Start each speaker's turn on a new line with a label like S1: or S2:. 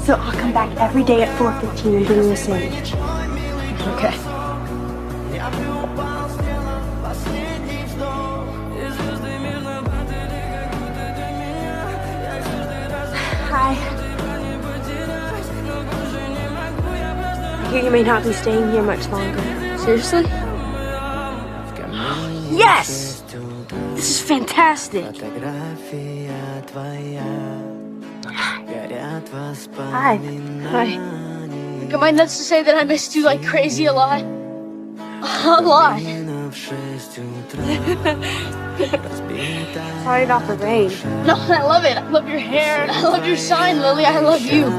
S1: So I'll come back every day at 4:15 and bring you a sandwich.
S2: Okay.
S1: Hi. I hear you may not be staying here much longer.
S2: Seriously?
S1: Yes! This is fantastic. Hi.
S2: Hi. Am I nuts to say that I missed you like crazy a lot? A lot.
S1: Sorry about the rain.
S2: No, I love it. I love your hair and I love your sign, Lily. I love you.